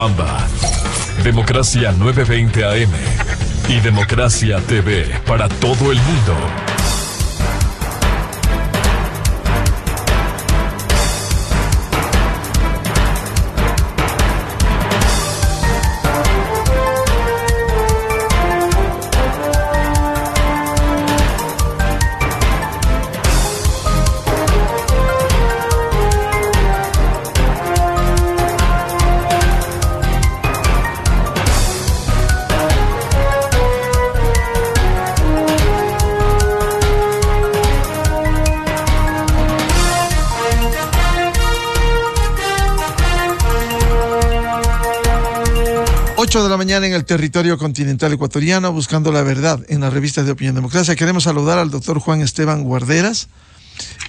Amba. Democracia 920 AM y Democracia TV para todo el mundo. De la mañana en el territorio continental ecuatoriano, buscando la verdad en las revistas de Opinión Democracia. Queremos saludar al doctor Juan Esteban Guarderas,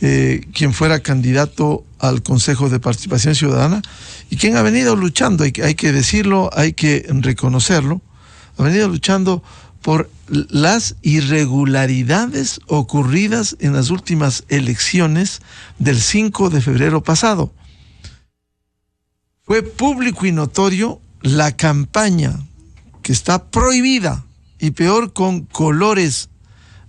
quien fuera candidato al Consejo de Participación Ciudadana y quien ha venido luchando, hay que decirlo, hay que reconocerlo, ha venido luchando por las irregularidades ocurridas en las últimas elecciones del 5 de febrero pasado. Fue público y notorio la campaña que está prohibida, y peor con colores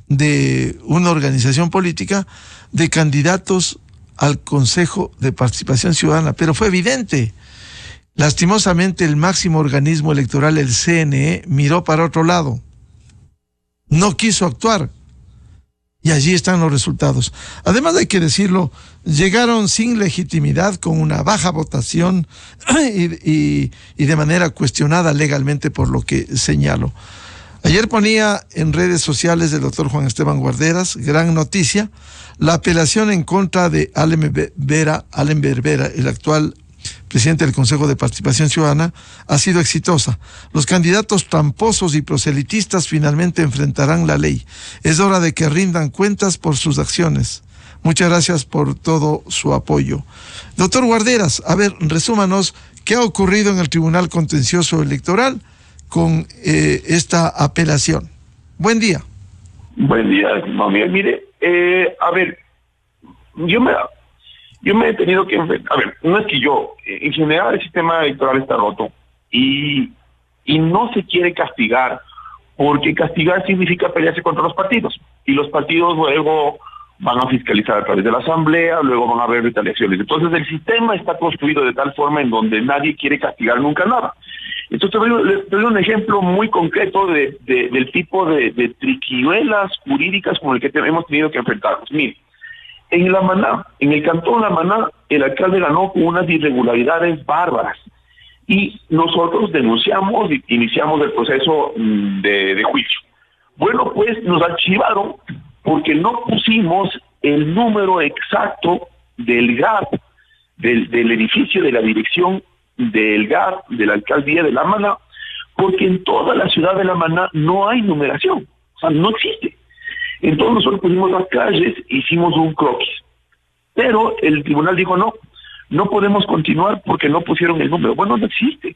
de una organización política, de candidatos al Consejo de Participación Ciudadana. Pero fue evidente. Lastimosamente, el máximo organismo electoral, el CNE, miró para otro lado. No quiso actuar. Y allí están los resultados. Además, hay que decirlo, llegaron sin legitimidad, con una baja votación y de manera cuestionada legalmente, por lo que señalo. Ayer ponía en redes sociales del doctor Juan Esteban Guarderas, gran noticia, la apelación en contra de Allen Berbera, el actual presidente del Consejo de Participación Ciudadana, ha sido exitosa. Los candidatos tramposos y proselitistas finalmente enfrentarán la ley. Es hora de que rindan cuentas por sus acciones. Muchas gracias por todo su apoyo. Doctor Guarderas, a ver, resúmanos qué ha ocurrido en el Tribunal Contencioso Electoral con esta apelación. Buen día. Buen día, mami. Mire, a ver, yo me he tenido que enfrentar. A ver, no es que en general el sistema electoral está roto y no se quiere castigar, porque castigar significa pelearse contra los partidos, y los partidos luego van a fiscalizar a través de la asamblea, luego van a haber retaliaciones. Entonces el sistema está construido de tal forma en donde nadie quiere castigar nunca nada. Entonces te doy un ejemplo muy concreto del tipo de triquiñuelas jurídicas con el que hemos tenido que enfrentarnos. Mire, en La Maná, en el cantón La Maná, el alcalde ganó con unas irregularidades bárbaras y nosotros denunciamos y iniciamos el proceso de juicio. Bueno, pues nos archivaron porque no pusimos el número exacto del GAP, del edificio de la dirección del GAP, de la alcaldía de La Maná, porque en toda la ciudad de La Maná no hay numeración, o sea, no existe. Entonces nosotros pusimos las calles, hicimos un croquis. Pero el tribunal dijo no podemos continuar porque no pusieron el número. Bueno, no existe.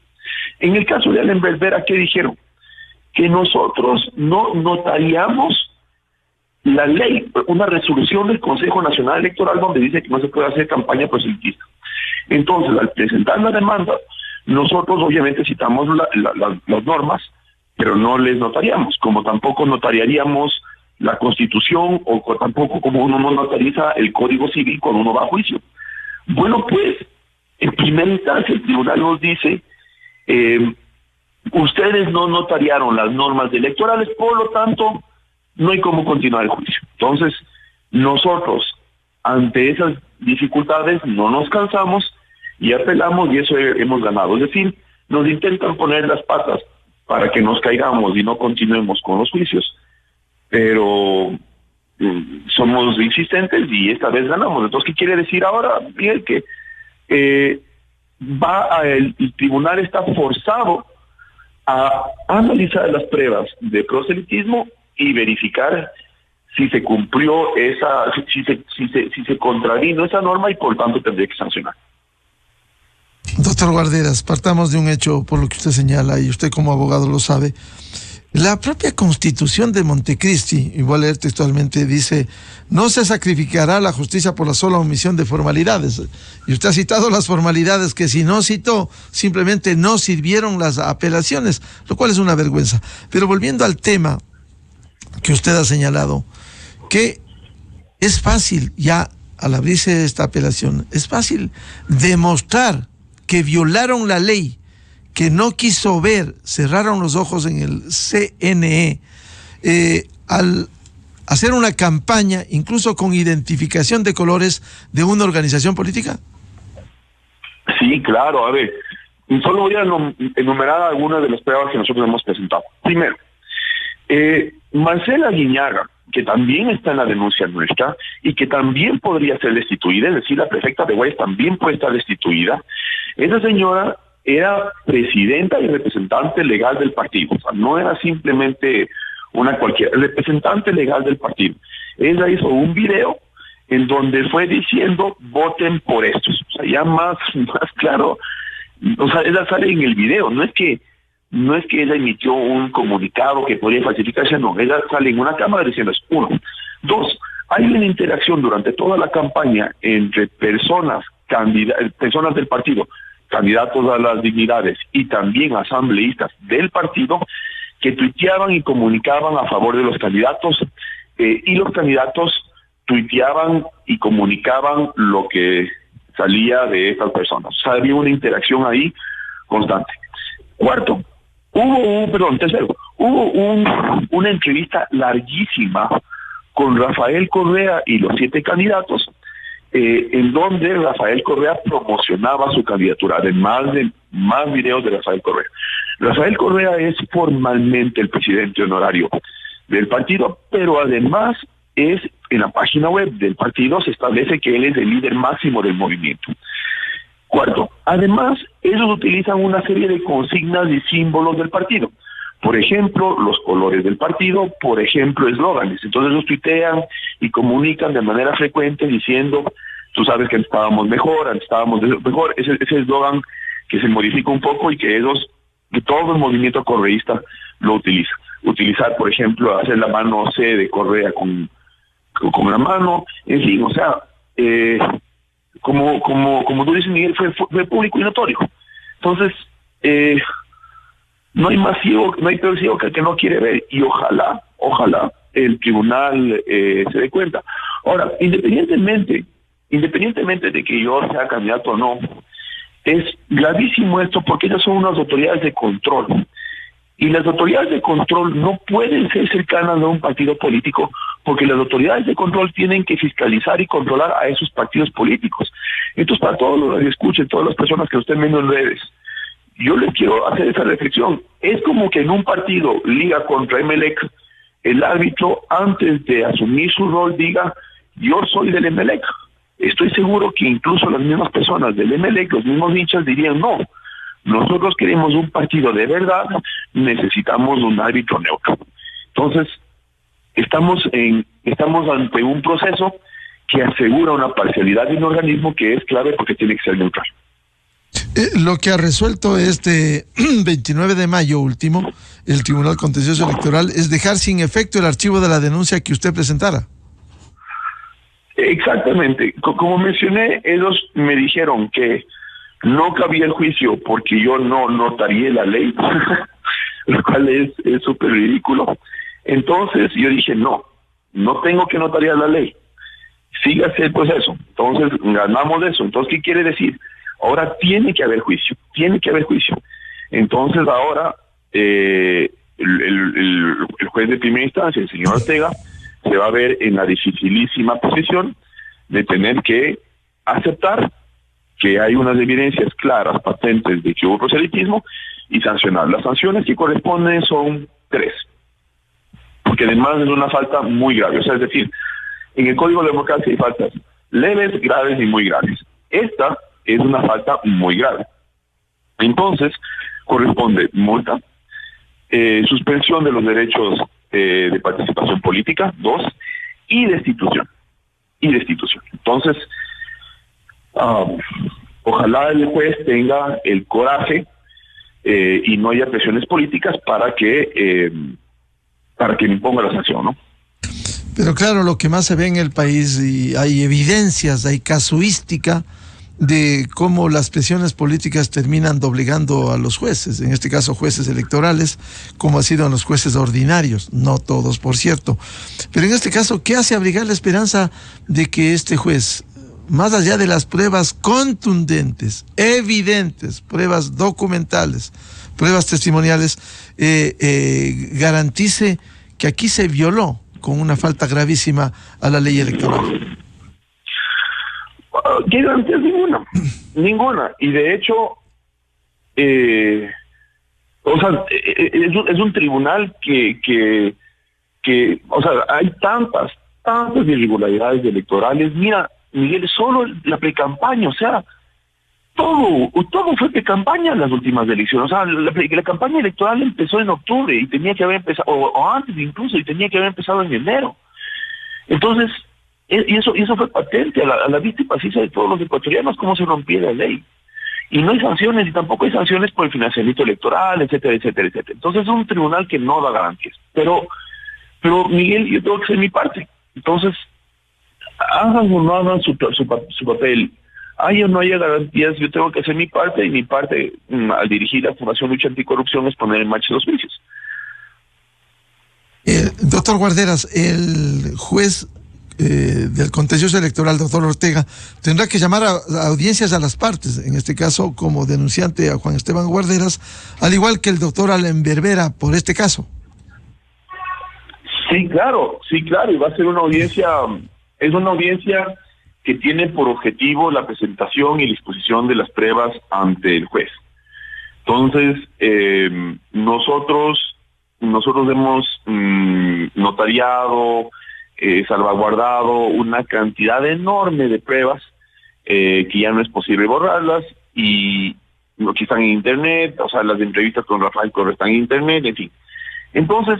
En el caso de Allen Berbera, ¿qué dijeron? Que nosotros no notariamos la ley, una resolución del Consejo Nacional Electoral donde dice que no se puede hacer campaña proselitista. Entonces, al presentar la demanda, nosotros obviamente citamos las normas, pero no les notariamos, como tampoco notariaríamos la Constitución, o tampoco como uno no notariza el Código Civil cuando uno va a juicio. Bueno, pues, en primera instancia el tribunal nos dice, ustedes no notariaron las normas electorales, por lo tanto, no hay cómo continuar el juicio. Entonces, nosotros, ante esas dificultades, no nos cansamos y apelamos, y eso hemos ganado. Es decir, nos intentan poner las patas para que nos caigamos y no continuemos con los juicios, pero somos insistentes y esta vez ganamos. Entonces, ¿qué quiere decir ahora? Miguel, que el tribunal está forzado a analizar las pruebas de proselitismo y verificar si se cumplió si se contravino esa norma, y por tanto tendría que sancionar. Doctor Guarderas, partamos de un hecho, por lo que usted señala, y usted como abogado lo sabe. La propia Constitución de Montecristi, y voy a leer textualmente, dice: no se sacrificará la justicia por la sola omisión de formalidades. Y usted ha citado las formalidades que, si no citó, simplemente no sirvieron las apelaciones, lo cual es una vergüenza. Pero volviendo al tema que usted ha señalado, que es fácil ya, al abrirse esta apelación, es fácil demostrar que violaron la ley, que no quiso ver, cerraron los ojos en el CNE, al hacer una campaña, incluso con identificación de colores de una organización política? Sí, claro. A ver, solo voy a enumerar algunas de las pruebas que nosotros hemos presentado. Primero, Marcela Guiñaga, que también está en la denuncia nuestra y que también podría ser destituida, es decir, la prefecta de Guayas también puede estar destituida. Esa señora era presidenta y representante legal del partido, o sea, no era simplemente una cualquiera, representante legal del partido. Ella hizo un video en donde fue diciendo: voten por estos. O sea, ya más claro, o sea, ella sale en el video, no es que ella emitió un comunicado que podría falsificarse, no, ella sale en una cámara diciendo eso. Uno. Dos, hay una interacción durante toda la campaña entre personas del partido, candidatos a las dignidades y también asambleístas del partido, que tuiteaban y comunicaban a favor de los candidatos, y los candidatos tuiteaban y comunicaban lo que salía de estas personas. O sea, había una interacción ahí constante. Cuarto, tercero, hubo una entrevista larguísima con Rafael Correa y los 7 candidatos, en donde Rafael Correa promocionaba su candidatura, además de más videos de Rafael Correa. Rafael Correa es formalmente el presidente honorario del partido, pero además en la página web del partido se establece que él es el líder máximo del movimiento. Cuarto, además, ellos utilizan una serie de consignas y símbolos del partido. Por ejemplo, los colores del partido, por ejemplo, eslóganes. Entonces los tuitean y comunican de manera frecuente diciendo: tú sabes que antes estábamos mejor, ese eslogan que se modifica un poco y que todo el movimiento correísta lo utiliza. Utilizar, por ejemplo, hacer la mano C de Correa con la mano, en fin, o sea, como tú dices, Miguel, fue público y notorio. Entonces, no hay peor ciego que el que no quiere ver, y ojalá el tribunal se dé cuenta. Ahora, independientemente de que yo sea candidato o no, es gravísimo esto, porque ellas son unas autoridades de control. Y las autoridades de control no pueden ser cercanas a un partido político, porque las autoridades de control tienen que fiscalizar y controlar a esos partidos políticos. Entonces, para todos los que escuchen, todas las personas que estén viendo en redes, yo les quiero hacer esa reflexión. Es como que en un partido, Liga contra Emelec, el árbitro, antes de asumir su rol, diga: yo soy del Emelec. Estoy seguro que incluso las mismas personas del Emelec, los mismos hinchas, dirían: no, nosotros queremos un partido de verdad, necesitamos un árbitro neutro. Entonces, estamos ante un proceso que asegura una parcialidad de un organismo que es clave porque tiene que ser neutral. Lo que ha resuelto este 29 de mayo último, el Tribunal Contencioso Electoral, es dejar sin efecto el archivo de la denuncia que usted presentara. Exactamente. Como mencioné, ellos me dijeron que no cabía el juicio porque yo no notaría la ley, lo cual es súper ridículo. Entonces yo dije: no tengo que notariar la ley, sígase el proceso. Entonces ganamos eso. Entonces, ¿qué quiere decir? Ahora tiene que haber juicio. Entonces ahora el juez de primera instancia, el señor Ortega, se va a ver en la dificilísima posición de tener que aceptar que hay unas evidencias claras, patentes, de que hubo proselitismo, y sancionar. Las sanciones que corresponden son 3, porque además es una falta muy grave. O sea, es decir, en el Código de Democracia hay faltas leves, graves y muy graves. Esta es una falta muy grave. Entonces, corresponde multa, suspensión de los derechos de participación política, 2, y destitución. Entonces, ojalá el juez tenga el coraje y no haya presiones políticas para que me imponga la sanción, ¿no? Pero claro, lo que más se ve en el país, y hay evidencias, hay casuística de cómo las presiones políticas terminan doblegando a los jueces, en este caso jueces electorales, como ha sido en los jueces ordinarios, no todos, por cierto. Pero en este caso, ¿qué hace abrigar la esperanza de que este juez, más allá de las pruebas contundentes, evidentes, pruebas documentales, pruebas testimoniales, garantice que aquí se violó con una falta gravísima a la ley electoral? ¿Qué garantías? Ninguna. Y de hecho, es un tribunal que, o sea, hay tantas irregularidades electorales. Mira, Miguel, solo la precampaña, o sea, todo fue precampaña en las últimas elecciones. O sea, la campaña electoral empezó en octubre y tenía que haber empezado, o antes incluso, y tenía que haber empezado en enero. Entonces, y eso fue patente a la vista y paciencia de todos los ecuatorianos, cómo se rompía la ley. Y no hay sanciones, y tampoco hay sanciones por el financiamiento electoral, etcétera, etcétera, etcétera. Entonces es un tribunal que no da garantías. Pero Miguel, yo tengo que hacer mi parte. Entonces, hagan o no hagan su papel, haya o no haya garantías, yo tengo que hacer mi parte, y mi parte, al dirigir la Fundación Lucha Anticorrupción, es poner en marcha los juicios. Doctor Guarderas, el juez del contencioso electoral, doctor Ortega, tendrá que llamar a audiencias a las partes, en este caso como denunciante a Juan Esteban Guarderas, al igual que el doctor Allen Berbera por este caso. Sí, claro, y va a ser una audiencia, es una audiencia que tiene por objetivo la presentación y la exposición de las pruebas ante el juez. Entonces, nosotros hemos notariado, salvaguardado una cantidad enorme de pruebas que ya no es posible borrarlas, y lo que están en internet, o sea, las entrevistas con Rafael Correa están en internet, en fin. Entonces,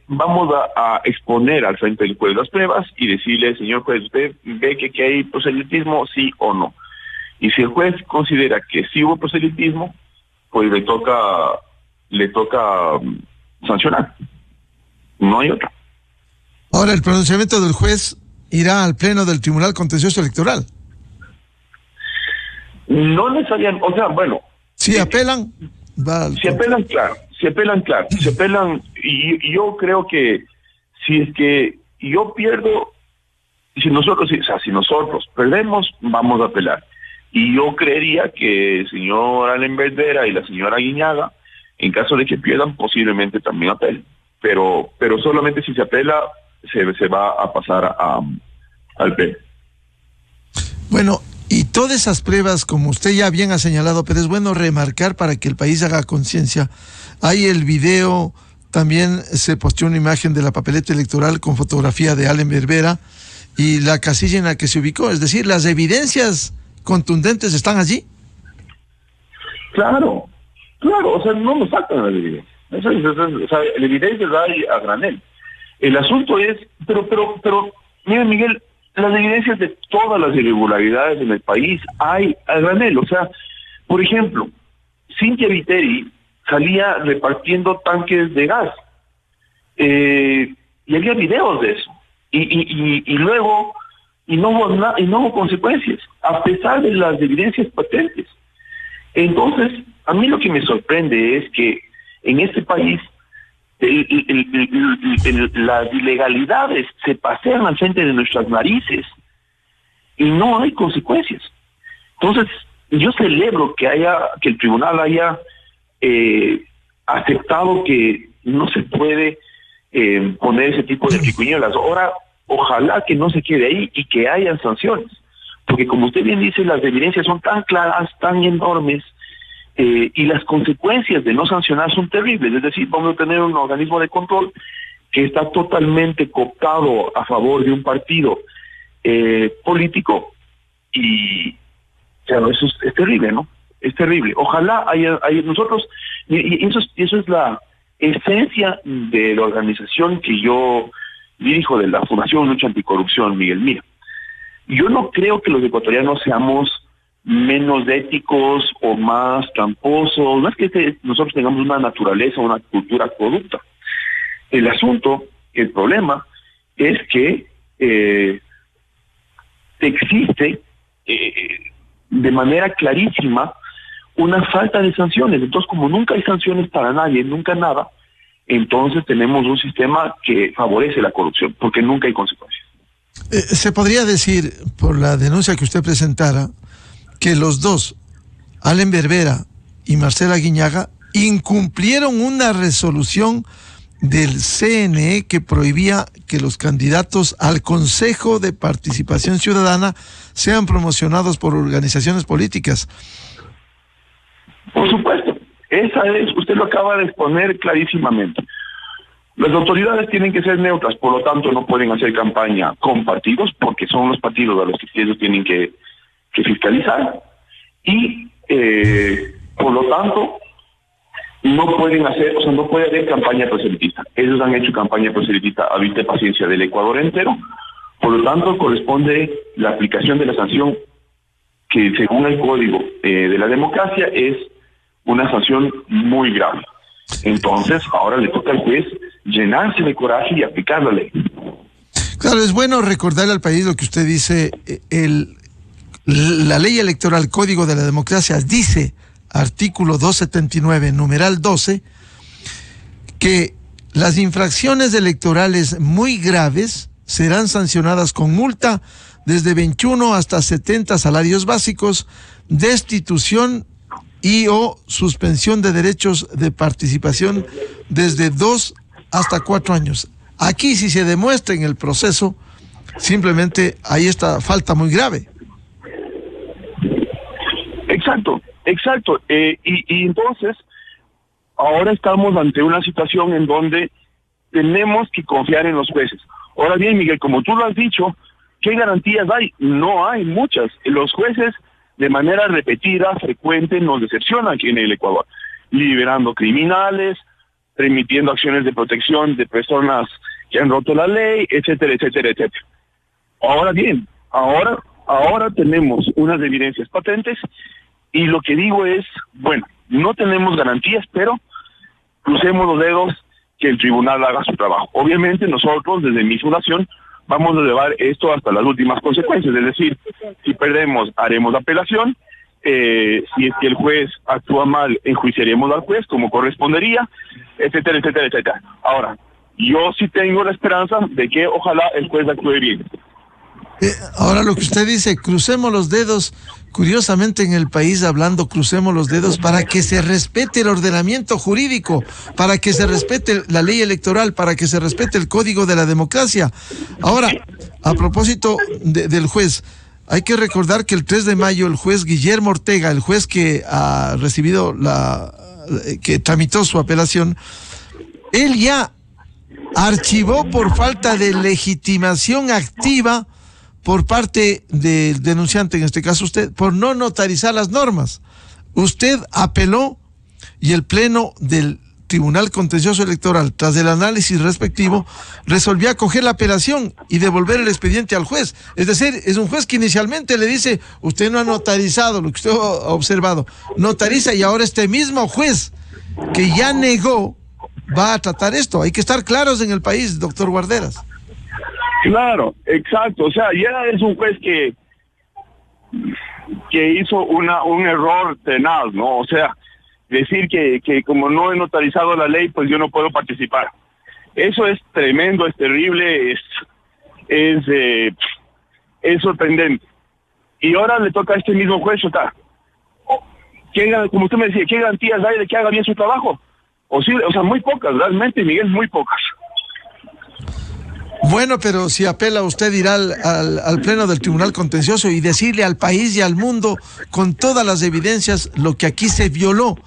vamos a exponer al frente del juez las pruebas y decirle: señor juez, ¿usted ve que hay proselitismo, sí o no? Y si el juez considera que sí hubo proselitismo, pues le toca sancionar. No hay otra. Ahora, el pronunciamiento del juez irá al pleno del Tribunal Contencioso Electoral. No necesariamente, o sea, bueno. Si apelan, si apelan, claro. Y yo creo que si es que yo pierdo, si nosotros perdemos, vamos a apelar. Y yo creería que el señor Allen Berbera y la señora Guiñaga, en caso de que pierdan, posiblemente también apelen. Pero solamente si se apela, se va a pasar al pleno. Bueno, y todas esas pruebas, como usted ya bien ha señalado, pero es bueno remarcar para que el país haga conciencia, hay el video, también se posteó una imagen de la papeleta electoral con fotografía de Allen Berbera y la casilla en la que se ubicó, es decir, las evidencias contundentes están allí. Claro, o sea, no nos faltan las evidencias. O sea, la evidencia da a granel. El asunto es, pero, mira, Miguel, las evidencias de todas las irregularidades en el país hay a granel. O sea, por ejemplo, Cynthia Viteri salía repartiendo tanques de gas. Y había videos de eso. Y luego, no hubo consecuencias, a pesar de las evidencias patentes. Entonces, a mí lo que me sorprende es que en este país las ilegalidades se pasean al frente de nuestras narices y no hay consecuencias. Entonces, yo celebro que el tribunal haya aceptado que no se puede poner ese tipo de triquiñuelas. Ahora, ojalá que no se quede ahí y que hayan sanciones, porque como usted bien dice, las evidencias son tan claras, tan enormes, y las consecuencias de no sancionar son terribles. Es decir, vamos a tener un organismo de control que está totalmente cooptado a favor de un partido político, y claro, eso es terrible, ¿no? Es terrible. Ojalá haya nosotros, y eso es la esencia de la organización que yo dirijo, de la Fundación Lucha Anticorrupción, Miguel. Mira, yo no creo que los ecuatorianos seamos menos éticos o más tramposos. No es que nosotros tengamos una naturaleza, una cultura corrupta. El asunto, el problema, es que existe de manera clarísima una falta de sanciones. Entonces, como nunca hay sanciones para nadie, nunca nada, entonces tenemos un sistema que favorece la corrupción, porque nunca hay consecuencias. Se podría decir, por la denuncia que usted presentara, que los dos, Allen Berbera y Marcela Guiñaga, incumplieron una resolución del CNE que prohibía que los candidatos al Consejo de Participación Ciudadana sean promocionados por organizaciones políticas. Por supuesto, esa es, usted lo acaba de exponer clarísimamente. Las autoridades tienen que ser neutras, por lo tanto no pueden hacer campaña con partidos, porque son los partidos a los que ellos tienen que fiscalizar, y por lo tanto no pueden hacer, o sea, no puede haber campaña proselitista. Ellos han hecho campaña proselitista a vista paciencia del Ecuador entero, por lo tanto corresponde la aplicación de la sanción que según el Código de la Democracia es una sanción muy grave. Entonces ahora le toca al juez llenarse de coraje y aplicar la ley. Claro, es bueno recordarle al país lo que usted dice. La ley electoral, Código de la Democracia, dice, artículo 279, numeral 12, que las infracciones electorales muy graves serán sancionadas con multa desde 21 hasta 70 salarios básicos, destitución y o suspensión de derechos de participación desde 2 hasta 4 años. Aquí, si se demuestra en el proceso, simplemente hay esta falta muy grave. Exacto. Y entonces, ahora estamos ante una situación en donde tenemos que confiar en los jueces. Ahora bien, Miguel, como tú lo has dicho, ¿qué garantías hay? No hay muchas. Los jueces, de manera repetida, frecuente, nos decepcionan aquí en el Ecuador, liberando criminales, permitiendo acciones de protección de personas que han roto la ley, etcétera, etcétera, etcétera. Ahora bien, ahora tenemos unas evidencias patentes y lo que digo es, bueno, no tenemos garantías, pero crucemos los dedos que el tribunal haga su trabajo. Obviamente nosotros, desde mi fundación, vamos a llevar esto hasta las últimas consecuencias, es decir, si perdemos, haremos apelación, si es que el juez actúa mal, enjuiciaremos al juez como correspondería, etcétera, etcétera, etcétera. Ahora, yo sí tengo la esperanza de que ojalá el juez actúe bien. Ahora lo que usted dice, crucemos los dedos, curiosamente en el país hablando, crucemos los dedos para que se respete el ordenamiento jurídico, para que se respete la ley electoral, para que se respete el Código de la Democracia. Ahora, a propósito del juez, hay que recordar que el 3 de mayo el juez Guillermo Ortega, el juez que ha recibido que tramitó su apelación, él ya archivó por falta de legitimación activa por parte del denunciante, en este caso usted, por no notarizar las normas. Usted apeló y el Pleno del Tribunal Contencioso Electoral, tras el análisis respectivo, resolvió acoger la apelación y devolver el expediente al juez. Es decir, es un juez que inicialmente le dice, usted no ha notarizado lo que usted ha observado, notariza, y ahora este mismo juez que ya negó va a tratar esto. Hay que estar claros en el país, doctor Guarderas. Claro, exacto. O sea, ya es un juez que hizo un error tenaz, ¿no? O sea, decir que como no he notarizado la ley, pues yo no puedo participar. Eso es tremendo, es terrible, es sorprendente. Y ahora le toca a este mismo juez, como usted me decía, ¿qué garantías hay de que haga bien su trabajo? O sea, muy pocas, realmente, Miguel, muy pocas. Bueno, pero si apela, usted irá al Pleno del Tribunal Contencioso y decirle al país y al mundo con todas las evidencias lo que aquí se violó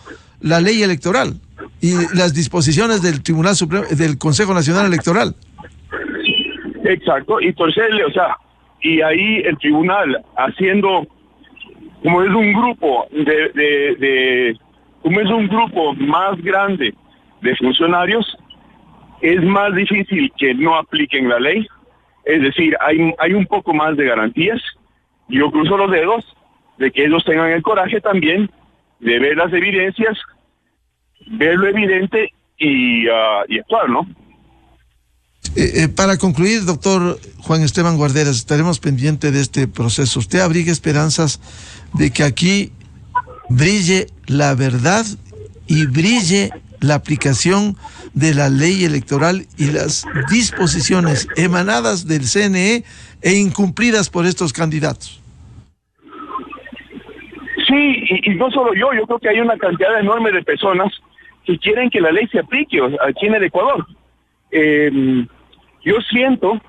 la ley electoral y las disposiciones del Tribunal Supremo, del Consejo Nacional Electoral. Exacto, y torcerle, o sea, y ahí el tribunal haciendo, como es un grupo como es un grupo más grande de funcionarios, es más difícil que no apliquen la ley. Es decir, hay un poco más de garantías. Yo cruzo los dedos de que ellos tengan el coraje también de ver las evidencias, ver lo evidente y actuar, ¿no? Para concluir, doctor Juan Esteban Guarderas, estaremos pendientes de este proceso. ¿Usted abriga esperanzas de que aquí brille la verdad y brille la aplicación de la ley electoral y las disposiciones emanadas del CNE e incumplidas por estos candidatos? Sí, y no solo yo creo que hay una cantidad enorme de personas que quieren que la ley se aplique aquí en el Ecuador. Yo siento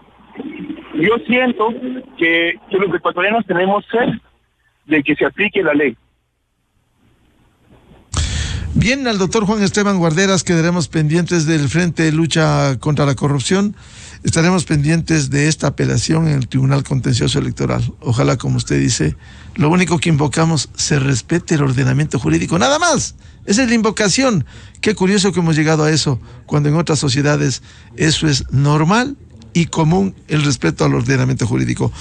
que los ecuatorianos tenemos sed de que se aplique la ley. Bien, al doctor Juan Esteban Guarderas quedaremos pendientes del Frente de Lucha contra la Corrupción. Estaremos pendientes de esta apelación en el Tribunal Contencioso Electoral. Ojalá, como usted dice, lo único que invocamos, se respete el ordenamiento jurídico. Nada más. Esa es la invocación. Qué curioso que hemos llegado a eso, cuando en otras sociedades eso es normal y común, el respeto al ordenamiento jurídico.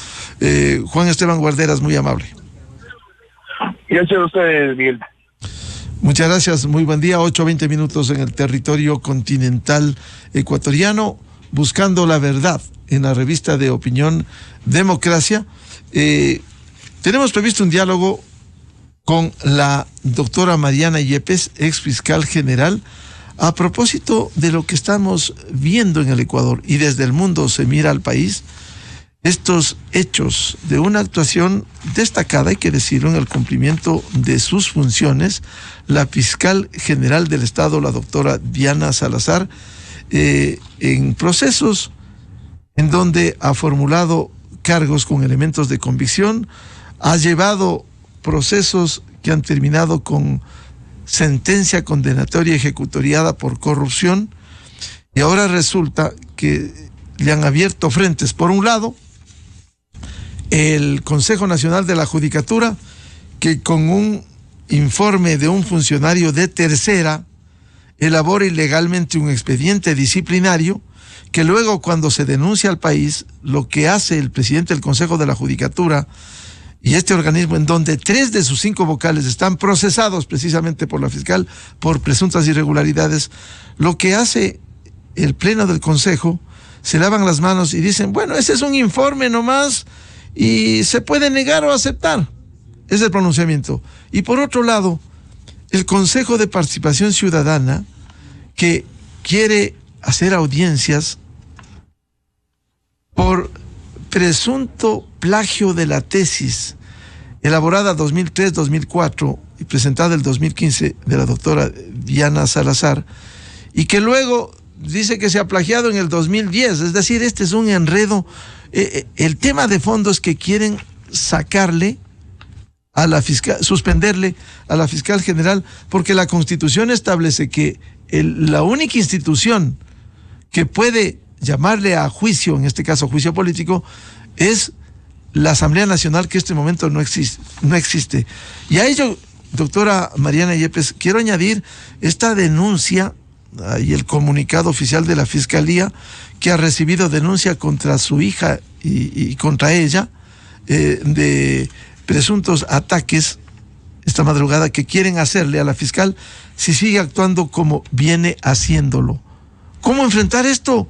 Juan Esteban Guarderas, muy amable. Gracias a ustedes, Miguel. Muchas gracias, muy buen día. 8:20 minutos en el territorio continental ecuatoriano, buscando la verdad en la revista de opinión Democracia. Tenemos previsto un diálogo con la doctora Mariana Yepes, ex fiscal general, a propósito de lo que estamos viendo en el Ecuador y desde el mundo se mira al país. Estos hechos de una actuación destacada, hay que decirlo, en el cumplimiento de sus funciones, la fiscal general del Estado, la doctora Diana Salazar, en procesos en donde ha formulado cargos con elementos de convicción, ha llevado procesos que han terminado con sentencia condenatoria ejecutoriada por corrupción, y ahora resulta que le han abierto frentes. Por un lado, el Consejo Nacional de la Judicatura, que con un informe de un funcionario de tercera elabora ilegalmente un expediente disciplinario que luego, cuando se denuncia al país, lo que hace el presidente del Consejo de la Judicatura y este organismo, en donde 3 de sus 5 vocales están procesados precisamente por la fiscal por presuntas irregularidades, lo que hace el pleno del Consejo, se lavan las manos y dicen, bueno, ese es un informe nomás y se puede negar o aceptar. Es el pronunciamiento. Y por otro lado, el Consejo de Participación Ciudadana, que quiere hacer audiencias por presunto plagio de la tesis elaborada 2003-2004 y presentada el 2015 de la doctora Diana Salazar, y que luego dice que se ha plagiado en el 2010. Es decir, este es un enredo. El tema de fondo es que quieren sacarle a la fiscal, suspenderle a la fiscal general, porque la Constitución establece que la única institución que puede llamarle a juicio, en este caso juicio político, es la Asamblea Nacional, que en este momento no existe. Y a ello, doctora Mariana Yepes, quiero añadir esta denuncia y el comunicado oficial de la Fiscalía, que ha recibido denuncia contra su hija y contra ella de presuntos ataques esta madrugada que quieren hacerle a la fiscal si sigue actuando como viene haciéndolo. ¿Cómo enfrentar esto,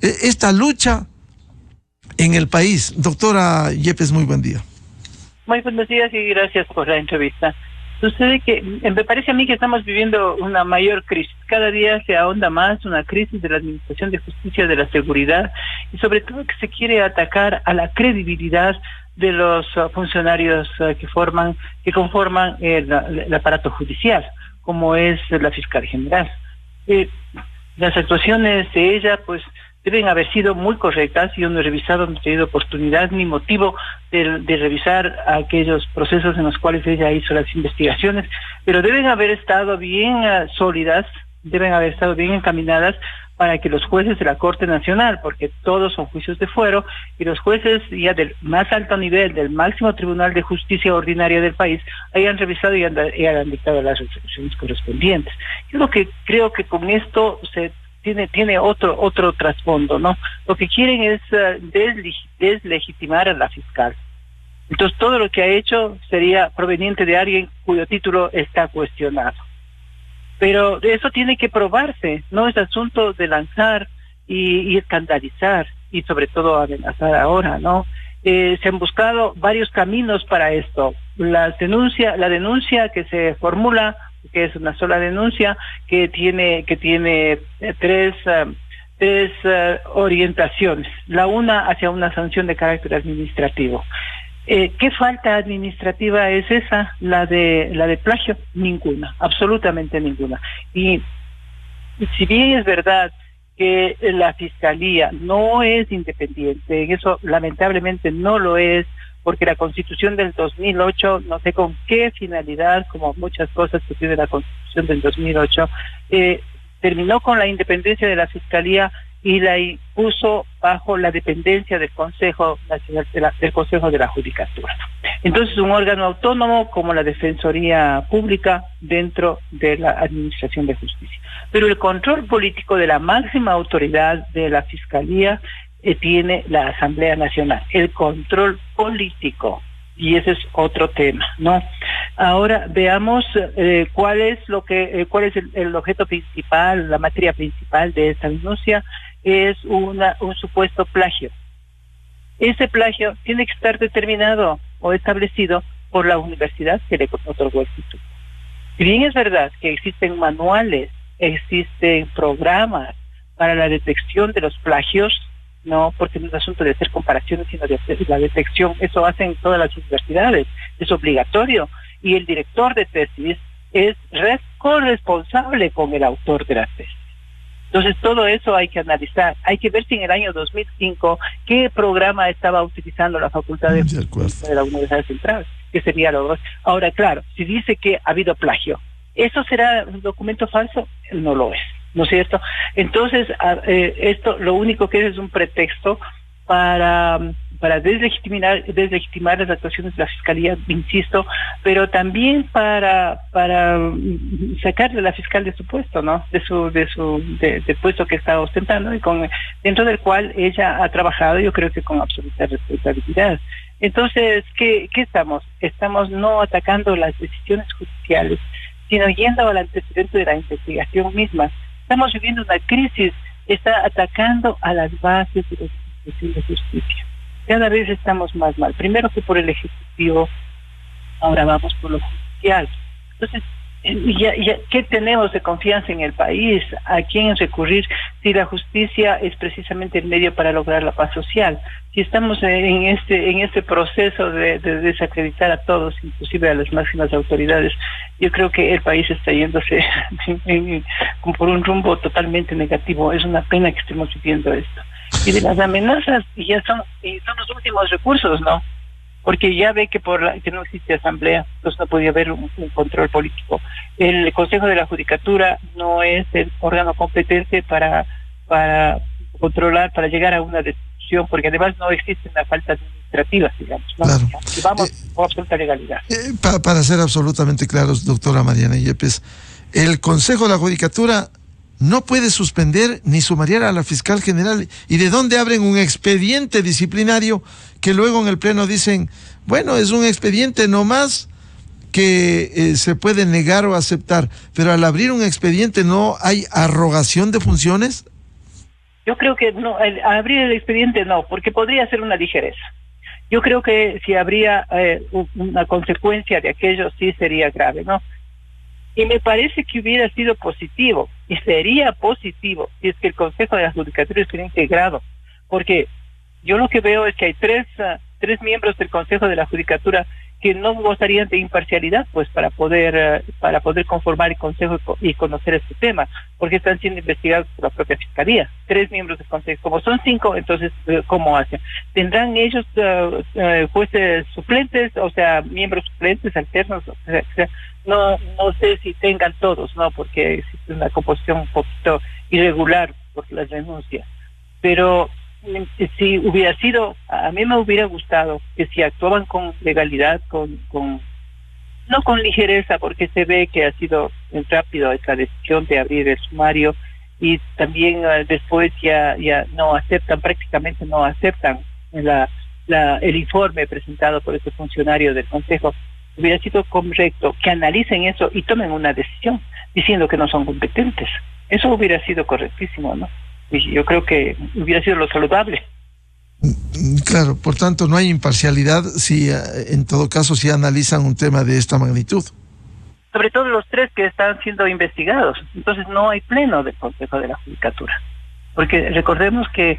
esta lucha en el país? Doctora Yepes, muy buen día. Muy buenos días y gracias por la entrevista. Sucede que me parece a mí que estamos viviendo una mayor crisis. Cada día se ahonda más una crisis de la administración de justicia, de la seguridad, y sobre todo que se quiere atacar a la credibilidad de los funcionarios que conforman el aparato judicial, como es la fiscal general. Las actuaciones de ella, pues, deben haber sido muy correctas. Yo no he revisado, no he tenido oportunidad ni motivo de revisar aquellos procesos en los cuales ella hizo las investigaciones, pero deben haber estado bien sólidas, deben haber estado bien encaminadas para que los jueces de la Corte Nacional, porque todos son juicios de fuero, y los jueces ya del más alto nivel, del máximo Tribunal de Justicia Ordinaria del país, hayan revisado y hayan dictado las resoluciones correspondientes. Yo lo que creo que con esto tiene otro trasfondo, ¿no? Lo que quieren es deslegitimar a la fiscal. Entonces todo lo que ha hecho sería proveniente de alguien cuyo título está cuestionado. Pero eso tiene que probarse, no es asunto de lanzar y escandalizar y sobre todo amenazar ahora, ¿no? Se han buscado varios caminos para esto. La denuncia que se formula, que es una sola denuncia, que tiene tres orientaciones. La una hacia una sanción de carácter administrativo. ¿Qué falta administrativa es esa? La de plagio, ninguna, absolutamente ninguna. Y si bien es verdad que la Fiscalía no es independiente, en eso lamentablemente no lo es, porque la Constitución del 2008, no sé con qué finalidad, como muchas cosas que tiene la Constitución del 2008, terminó con la independencia de la Fiscalía y la puso bajo la dependencia del Consejo Nacional del Consejo de la Judicatura. Entonces, un órgano autónomo como la Defensoría Pública dentro de la Administración de Justicia. Pero el control político de la máxima autoridad de la Fiscalía tiene la Asamblea Nacional, el control político, y ese es otro tema, ¿no? Ahora veamos cuál es el objeto principal, la materia principal de esta denuncia. Es un supuesto plagio. Ese plagio tiene que estar determinado o establecido por la universidad que le otorgó el título. Si bien es verdad que existen manuales, existen programas para la detección de los plagios, no porque no es asunto de hacer comparaciones, sino de hacer la detección, eso hacen todas las universidades, es obligatorio, y el director de tesis es corresponsable con el autor de la tesis. Entonces todo eso hay que analizar, hay que ver si en el año 2005 qué programa estaba utilizando la Facultad de la Universidad Central, que sería lo dos. Ahora, claro, si dice que ha habido plagio, ¿eso será un documento falso? No lo es, ¿no es cierto? Entonces, esto lo único que es un pretexto para deslegitimar las actuaciones de la Fiscalía, insisto, pero también para sacarle a la fiscal de su puesto, ¿no? Del puesto que está ostentando y dentro del cual ella ha trabajado, yo creo que con absoluta responsabilidad. Entonces, ¿qué estamos? Estamos no atacando las decisiones judiciales, sino yendo al antecedente de la investigación misma. Estamos viviendo una crisis, está atacando a las bases de la institución de justicia. Cada vez estamos más mal. Primero que por el Ejecutivo, ahora vamos por lo judicial. Entonces, ¿qué tenemos de confianza en el país? ¿A quién recurrir si la justicia es precisamente el medio para lograr la paz social? Si estamos en este proceso de desacreditar a todos, inclusive a las máximas autoridades, yo creo que el país está yéndose por un rumbo totalmente negativo. Es una pena que estemos viviendo esto. Y de las amenazas, son los últimos recursos, ¿no? Porque ya ve que que no existe asamblea, entonces no podía haber un control político. El Consejo de la Judicatura no es el órgano competente para controlar, para llegar a una decisión, porque además no existe una falta administrativa, digamos, ¿no? Claro. Y vamos con absoluta legalidad. Para ser absolutamente claros, doctora Mariana Yepes, el Consejo de la Judicatura no puede suspender ni sumariar a la fiscal general. ¿Y de dónde abren un expediente disciplinario que luego en el pleno dicen, bueno, es un expediente nomás que se puede negar o aceptar, pero al abrir un expediente no hay arrogación de funciones? Yo creo que no, abrir el expediente no, porque podría ser una ligereza. Yo creo que si habría una consecuencia de aquello, sí sería grave, ¿no? Y me parece que hubiera sido positivo, y sería positivo, si es que el Consejo de la Judicatura estuviera integrado, porque yo lo que veo es que hay tres miembros del Consejo de la Judicatura que no gozarían de imparcialidad, pues para poder conformar el Consejo y conocer este tema, porque están siendo investigados por la propia Fiscalía. 3 miembros del Consejo, como son 5, entonces, ¿cómo hacen? ¿Tendrán ellos jueces suplentes, o sea, miembros suplentes, alternos? O sea, no sé si tengan todos, ¿no? Porque existe una composición un poquito irregular por las renuncias. Pero si hubiera sido, a mí me hubiera gustado que si actuaban con legalidad, no con ligereza, porque se ve que ha sido rápido esta decisión de abrir el sumario, y también después ya no aceptan, prácticamente no aceptan el informe presentado por este funcionario del Consejo, hubiera sido correcto que analicen eso y tomen una decisión diciendo que no son competentes. Eso hubiera sido correctísimo, ¿no? Y yo creo que hubiera sido lo saludable. Claro, por tanto no hay imparcialidad si en todo caso si analizan un tema de esta magnitud. Sobre todo los 3 que están siendo investigados. Entonces no hay pleno del Consejo de la Judicatura. Porque recordemos que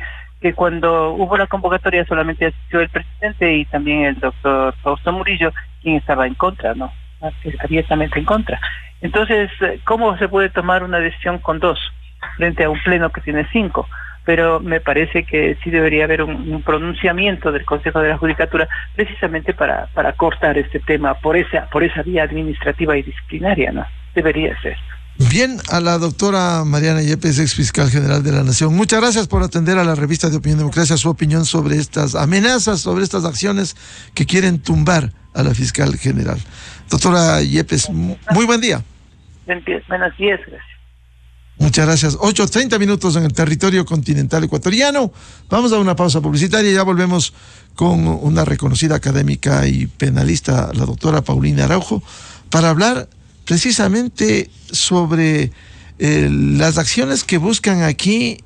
cuando hubo la convocatoria solamente asistió el presidente y también el doctor Fausto Murillo, quien estaba en contra, ¿no? Abiertamente en contra. Entonces, ¿cómo se puede tomar una decisión con 2 frente a un pleno que tiene 5? Pero me parece que sí debería haber un pronunciamiento del Consejo de la Judicatura precisamente para cortar este tema por esa vía administrativa y disciplinaria, ¿no? Debería ser. Bien, a la doctora Mariana Yepes, ex fiscal general de la Nación. Muchas gracias por atender a la revista de Opinión Democracia, su opinión sobre estas amenazas, sobre estas acciones que quieren tumbar a la fiscal general. Doctora Yepes, muy buen día. Buenos días, gracias. Muchas gracias. 8:30 minutos en el territorio continental ecuatoriano. Vamos a una pausa publicitaria y ya volvemos con una reconocida académica y penalista, la doctora Paulina Araujo, para hablar precisamente sobre las acciones que buscan aquí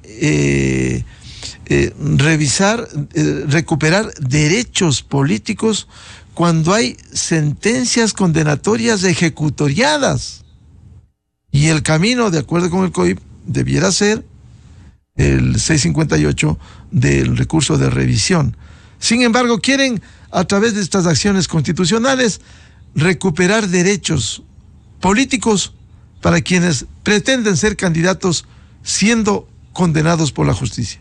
recuperar derechos políticos cuando hay sentencias condenatorias ejecutoriadas. Y el camino, de acuerdo con el COIP, debiera ser el 658 del recurso de revisión. Sin embargo, quieren, a través de estas acciones constitucionales, recuperar derechos políticos para quienes pretenden ser candidatos siendo condenados por la justicia.